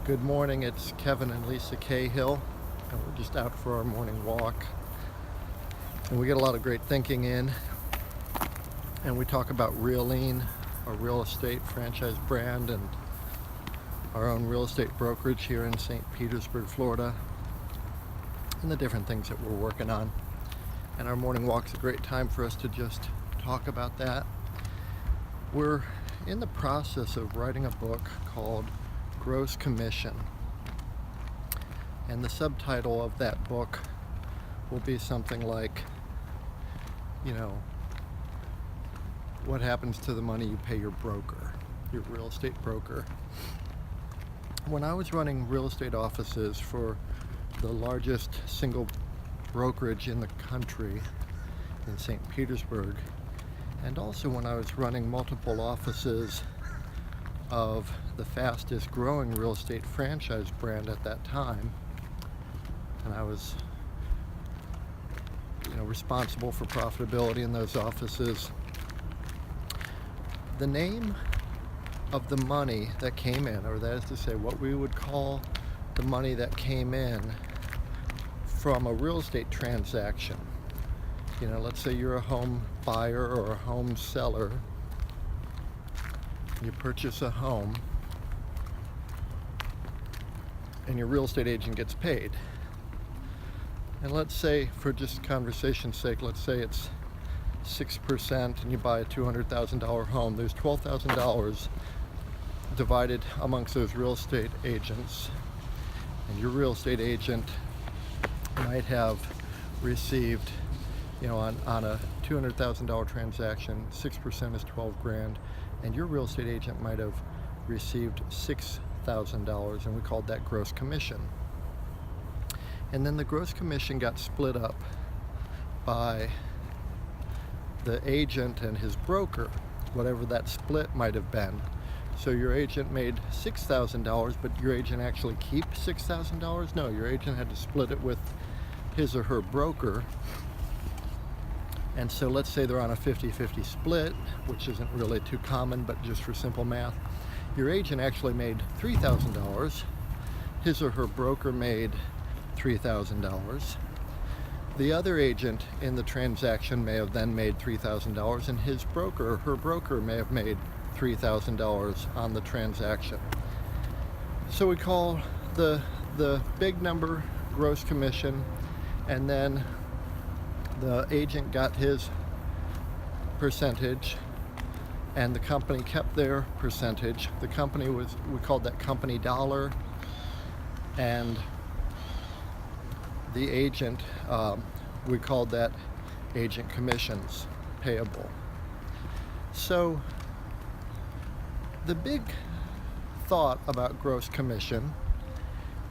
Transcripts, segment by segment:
Good morning, it's Kevin and Lisa Cahill, and we're just out for our morning walk. And we get a lot of great thinking in, and we talk about REALean, our real estate franchise brand, and our own real estate brokerage here in St. Petersburg, Florida, and the different things that we're working on. And our morning walk's a great time for us to just talk about that. We're in the process of writing a book called Gross Commission, and the subtitle of that book will be something like, what happens to the money you pay your broker, your real estate broker. When I was running real estate offices for the largest single brokerage in the country in St. Petersburg, and also when I was running multiple offices of the fastest growing real estate franchise brand at that time, and I was responsible for profitability in those offices, the name of the money that came in, or that is to say what we would call the money that came in from a real estate transaction, let's say you're a home buyer or a home seller, you purchase a home, and your real estate agent gets paid. And let's say, for just conversation's sake, let's say it's 6% and you buy a $200,000 home. There's $12,000 divided amongst those real estate agents, and your real estate agent might have received, on a $200,000 transaction, 6% is 12 grand, and your real estate agent might have received $6,000, and we called that gross commission. And then the gross commission got split up by the agent and his broker, whatever that split might have been. So your agent made $6,000, but your agent actually keeps $6,000? No, your agent had to split it with his or her broker. And so let's say they're on a 50-50 split, which isn't really too common, but just for simple math, your agent actually made $3,000. His or her broker made $3,000. The other agent in the transaction may have then made $3,000, and his broker or her broker may have made $3,000 on the transaction. So we call the big number gross commission, and then the agent got his percentage and the company kept their percentage. The company we called that company dollar, and the agent, we called that agent commissions payable. So the big thought about gross commission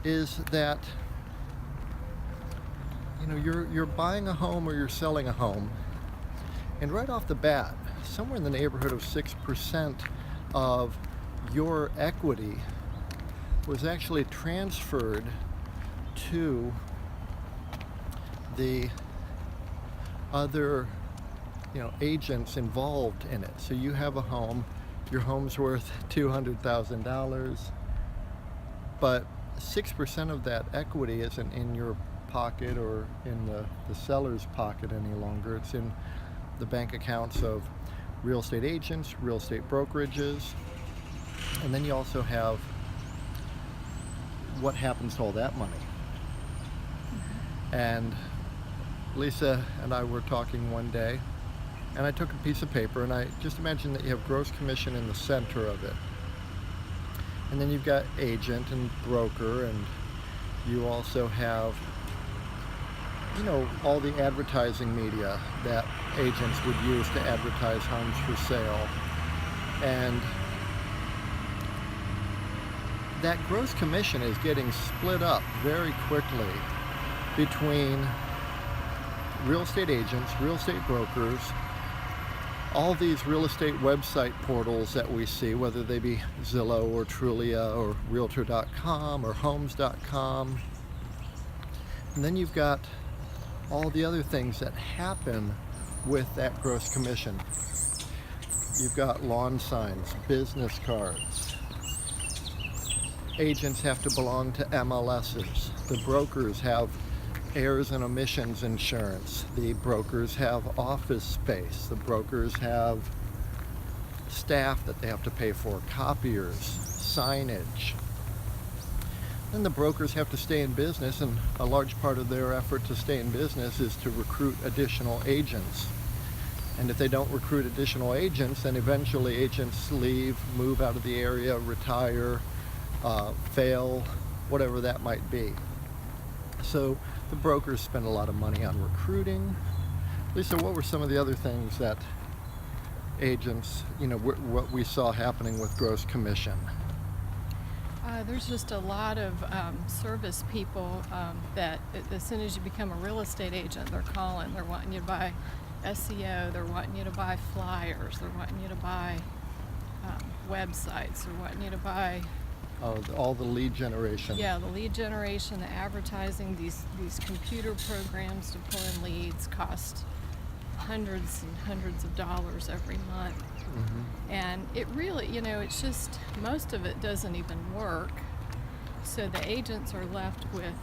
is that you're buying a home or you're selling a home, and right off the bat, somewhere in the neighborhood of 6% of your equity was actually transferred to the other agents involved in it. So you have a home, your home's worth $200,000, but 6% of that equity isn't in your pocket or in the seller's pocket any longer. It's in the bank accounts of real estate agents, real estate brokerages, and then you also have what happens to all that money. And Lisa and I were talking one day, and I took a piece of paper, and I just imagine that you have gross commission in the center of it, and then you've got agent and broker, and you also have all the advertising media that agents would use to advertise homes for sale. And that gross commission is getting split up very quickly between real estate agents, real estate brokers, all these real estate website portals that we see, whether they be Zillow or Trulia or Realtor.com or Homes.com. And then you've got all the other things that happen with that gross commission. You've got lawn signs, business cards, agents have to belong to MLSs. The brokers have errors and omissions insurance. The brokers have office space. The brokers have staff that they have to pay for, copiers, signage. Then the brokers have to stay in business, and a large part of their effort to stay in business is to recruit additional agents. And if they don't recruit additional agents, then eventually agents leave, move out of the area, retire, fail, whatever that might be. So the brokers spend a lot of money on recruiting. Lisa, what were some of the other things that agents, what we saw happening with gross commission? There's just a lot of service people that as soon as you become a real estate agent, they're calling. They're wanting you to buy SEO. They're wanting you to buy flyers. They're wanting you to buy websites. They're wanting you to buy... all the lead generation. Yeah, the lead generation, the advertising, these computer programs to pull in leads cost hundreds and hundreds of dollars every month. Mm-hmm. And it really, it's just, most of it doesn't even work. So the agents are left with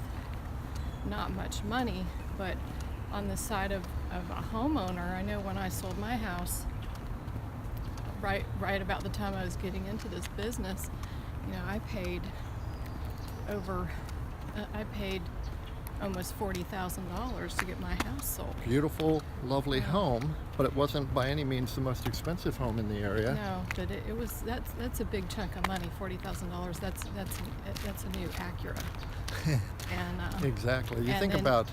not much money, but on the side of a homeowner, I know when I sold my house, right about the time I was getting into this business, I paid almost $40,000 to get my house sold. Beautiful, lovely home, but it wasn't by any means the most expensive home in the area. No, but it was. That's a big chunk of money. $40,000. That's a new Acura. And exactly. You think about,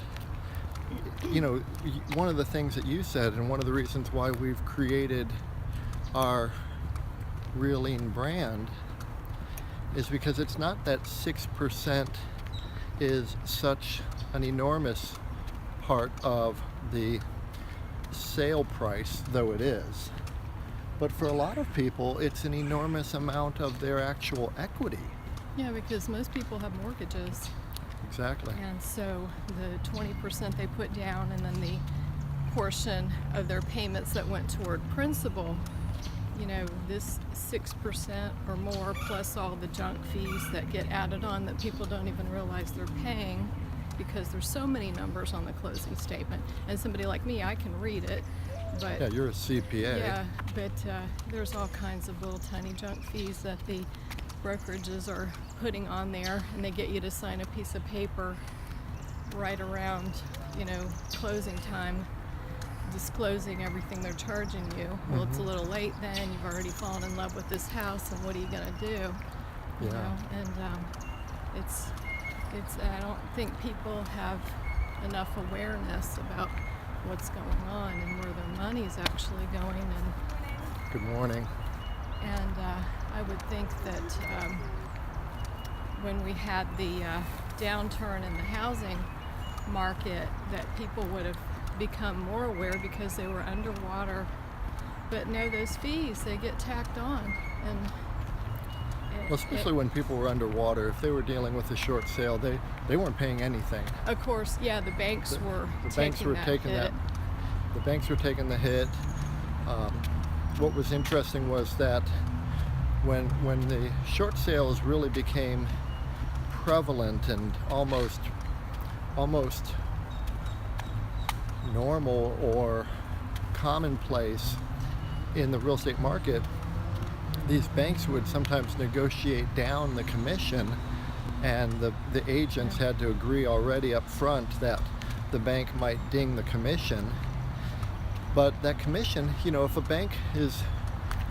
one of the things that you said, and one of the reasons why we've created our REALean brand, is because it's not that 6% is such an enormous part of the sale price, though it is. But for a lot of people, it's an enormous amount of their actual equity. Yeah, because most people have mortgages. Exactly. And so the 20% they put down, and then the portion of their payments that went toward principal, this 6% or more, plus all the junk fees that get added on that people don't even realize they're paying, because there's so many numbers on the closing statement. And somebody like me, I can read it, but... Yeah, you're a CPA. Yeah, but there's all kinds of little tiny junk fees that the brokerages are putting on there, and they get you to sign a piece of paper right around, closing time, disclosing everything they're charging you. Mm-hmm. Well, it's a little late then. You've already fallen in love with this house, and what are you going to do? Yeah. And it's. I don't think people have enough awareness about what's going on and where their money's actually going. And good morning. And I would think that when we had the downturn in the housing market, that people would have become more aware because they were underwater. But no, those fees, they get tacked on. And well, especially when people were underwater, if they were dealing with a short sale, they weren't paying anything. Of course, yeah, the banks were taking that. The banks were taking the hit. What was interesting was that when the short sales really became prevalent and almost normal or commonplace in the real estate market, these banks would sometimes negotiate down the commission, and the agents had to agree already up front that the bank might ding the commission. But that commission, if a bank is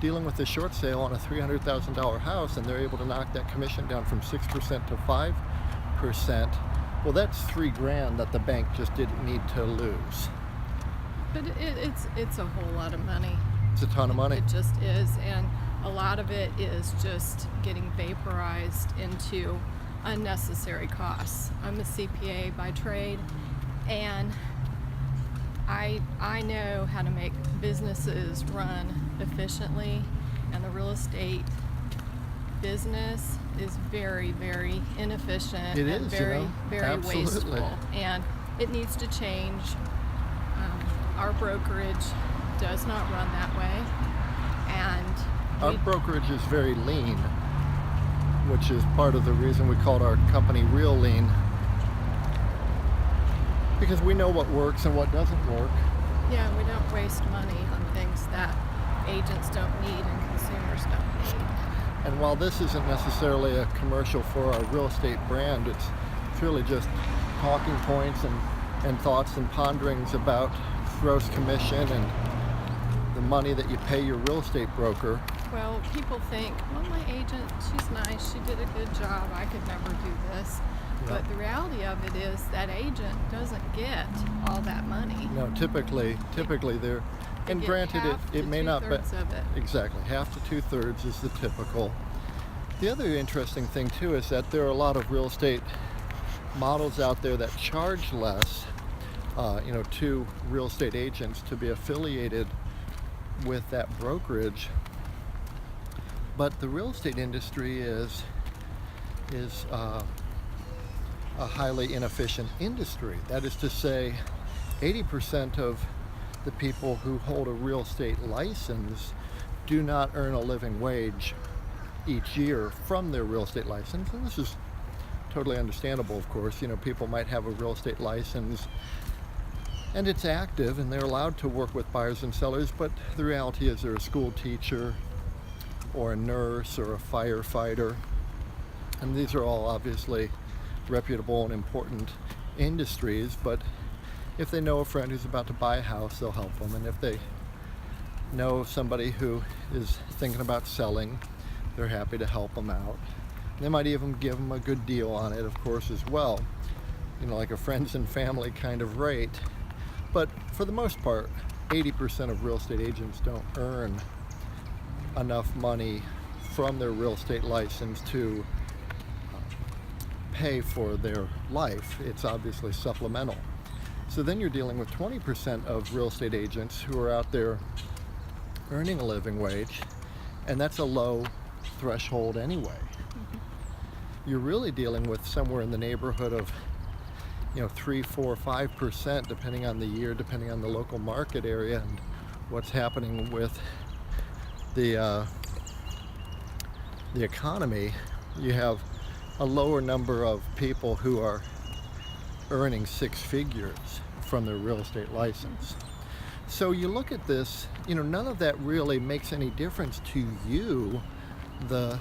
dealing with a short sale on a $300,000 house and they're able to knock that commission down from 6% to 5%, well, that's $3,000 that the bank just didn't need to lose. But it's a whole lot of money. It's a ton of money. It just is, and a lot of it is just getting vaporized into unnecessary costs. I'm a CPA by trade, and I know how to make businesses run efficiently, and the real estate business is very, very inefficient. It and is, very, very absolutely wasteful, and it needs to change. Our brokerage does not run that way, and our brokerage is very lean, which is part of the reason we called our company REALean, because we know what works and what doesn't work. Yeah, we don't waste money on things that agents don't need and consumers don't need. And while this isn't necessarily a commercial for our real estate brand, it's really just talking points and thoughts and ponderings about gross commission and the money that you pay your real estate broker. Well, people think, well, my agent, she's nice, she did a good job, I could never do this. Yeah. But the reality of it is that agent doesn't get all that money. No, typically they're, They and get granted half it to may not be, two-thirds of it. exactly, half to 2/3 is the typical. The other interesting thing too is that there are a lot of real estate models out there that charge less, to real estate agents to be affiliated with that brokerage. But the real estate industry is a highly inefficient industry. That is to say, 80% of the people who hold a real estate license do not earn a living wage each year from their real estate license. And this is totally understandable, of course. People might have a real estate license and it's active and they're allowed to work with buyers and sellers, but the reality is they're a school teacher or a nurse or a firefighter. And these are all obviously reputable and important industries, but if they know a friend who's about to buy a house, they'll help them. And if they know somebody who is thinking about selling, they're happy to help them out. They might even give them a good deal on it, of course, as well, like a friends and family kind of rate. But for the most part, 80% of real estate agents don't earn enough money from their real estate license to pay for their life. It's obviously supplemental. So then you're dealing with 20% of real estate agents who are out there earning a living wage, and that's a low threshold anyway. You're really dealing with somewhere in the neighborhood of 3, 4, 5%, depending on the year, depending on the local market area and what's happening with the economy. You have a lower number of people who are earning six figures from their real estate license. So you look at this, none of that really makes any difference to you, the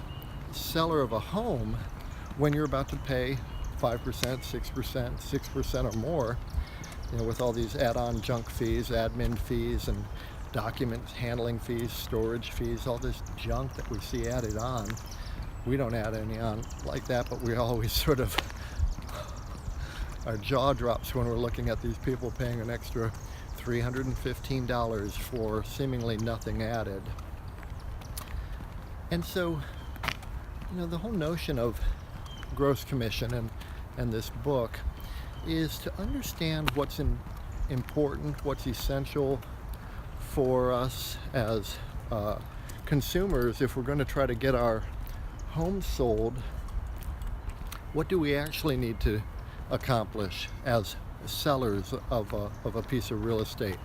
seller of a home, when you're about to pay 5%, 6%, 6% or more, with all these add-on junk fees, admin fees, and document handling fees, storage fees, all this junk that we see added on. We don't add any on like that, but we always sort of, our jaw drops when we're looking at these people paying an extra $315 for seemingly nothing added. And so, the whole notion of gross commission and this book is to understand what's important, what's essential for us as consumers if we're going to try to get our home sold. What do we actually need to accomplish as sellers of a piece of real estate?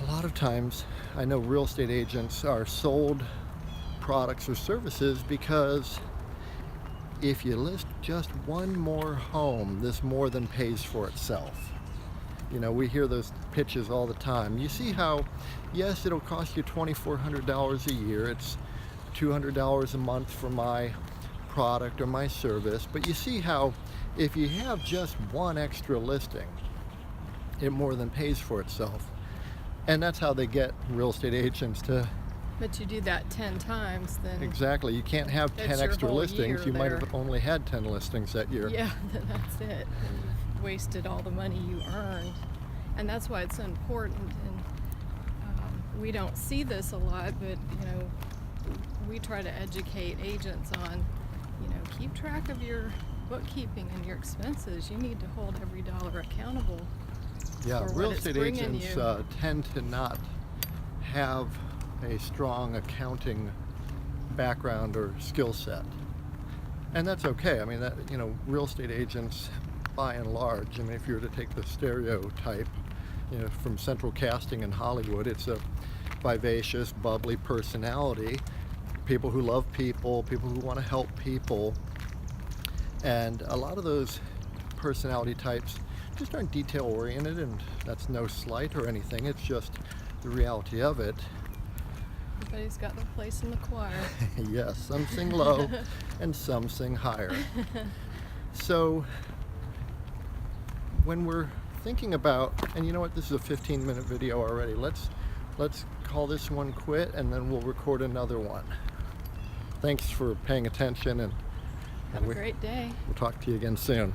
A lot of times I know real estate agents are sold products or services because if you list just one more home, this more than pays for itself. We hear those pitches all the time. You see how, yes, it'll cost you $2,400 a year. It's $200 a month for my product or my service. But you see how if you have just one extra listing, it more than pays for itself. And that's how they get real estate agents to... But you do that 10 times, then... Exactly. You can't have 10 that's your extra whole listings. year You might there. have only had 10 listings that year. Yeah, that's it. And you've wasted all the money you earned. And that's why it's so important. And we don't see this a lot, but, we try to educate agents on, keep track of your bookkeeping and your expenses. You need to hold every dollar accountable. Yeah, for real what it's estate bringing agents you. tend to not have a strong accounting background or skill set, and that's okay. I mean, that real estate agents, by and large, if you were to take the stereotype, from central casting in Hollywood, it's a vivacious, bubbly personality. people who love people, people who want to help people. And a lot of those personality types just aren't detail oriented, and that's no slight or anything. It's just the reality of it. Everybody's got their place in the choir. Yes, some sing low and some sing higher. So when we're thinking about, and you know what, this is a 15-minute video already. Let's call this one quit, and then we'll record another one. Thanks for paying attention, and Have a great day. we'll talk to you again soon.